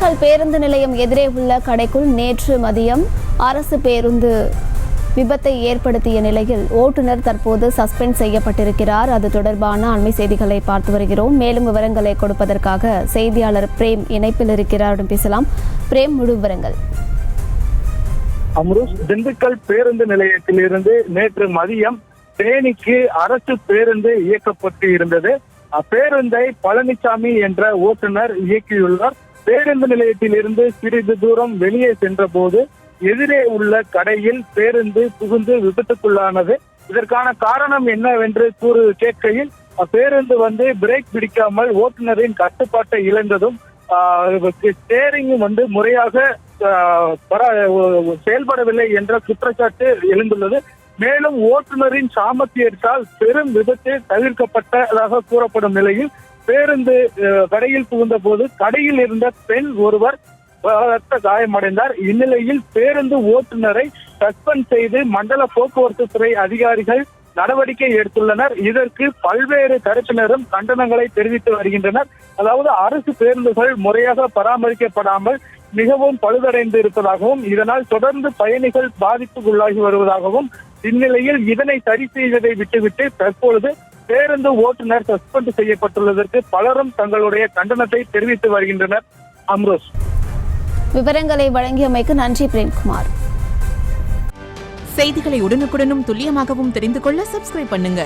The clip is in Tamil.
திண்டுக்கல் பேருந்து நிலையம் எதிரே உள்ள கடைக்குள் நேற்று மதியம் அரசு பேருந்து விபத்தை ஏற்படுத்திய நிலையில் ஓட்டுநர் தற்போது சஸ்பெண்ட் செய்யப்பட்டிருக்கிறார். அது தொடர்பான அண்மை செய்திகளை பார்த்து வருகிறோம். மேலும் விவரங்களை கொடுப்பதற்காக செய்தியாளர் பிரேம் இணைப்பில் இருக்கிறார். பேசலாம். பிரேம், முழு விவரங்கள். அம்ருஷ், திண்டுக்கல் பேருந்து நிலையத்திலிருந்து நேற்று மதியம் தேனிக்கு அரசு பேருந்து இயக்கப்பட்டு இருந்தது. பேருந்தை பழனிசாமி என்ற ஓட்டுநர் இயக்கியுள்ளார். பேருந்து நிலையத்தில் இருந்து சிறிது தூரம் வெளியே சென்ற போது எதிரே உள்ள கடையில் பேருந்து புகுந்து விபத்துக்குள்ளானது. இதற்கான காரணம் என்னவென்று கேட்கையில் பேருந்து பிரேக் பிடிக்காமல் ஓட்டுநரின் கட்டுப்பாட்டை இழந்ததும் ஸ்டேரிங் முறையாக செயல்படவில்லை என்ற குற்றச்சாட்டு எழுந்துள்ளது. மேலும் ஓட்டுநரின் சாமர்த்தியத்தால் பெரும் விபத்து தவிர்க்கப்பட்டதாக கூறப்படும் நிலையில் பேருந்து கடையில் புகுந்த போது கடையில் இருந்த பெண் ஒருவர் பலத்த காயமடைந்தார். இந்நிலையில் பேருந்து ஓட்டுநரை சஸ்பெண்ட் செய்து மண்டல போக்குவரத்து துறை அதிகாரிகள் நடவடிக்கை எடுத்துள்ளனர். இதற்கு பல்வேறு தரப்பினரும் கண்டனங்களை தெரிவித்து வருகின்றனர். அதாவது அரசு பேருந்துகள் முறையாக பராமரிக்கப்படாமல் மிகவும் பழுதடைந்து இருப்பதாகவும் இதனால் தொடர்ந்து பயணிகள் பாதிப்புக்குள்ளாகி வருவதாகவும் இந்நிலையில் இதனை சரி செய்வதை விட்டுவிட்டு தற்பொழுது பேருந்து ஓட்டுநர் சஸ்பெண்ட் செய்யப்பட்டுள்ளதற்கு பலரும் தங்களுடைய கண்டனத்தை தெரிவித்து வருகின்றனர். அம்ரோஸ், விவரங்களை வழங்கியமைக்கு நன்றி பிரேம்குமார். செய்திகளை உடனுக்குடனும் துல்லியமாகவும் தெரிந்து கொள்ள சப்ஸ்கிரைப் பண்ணுங்க.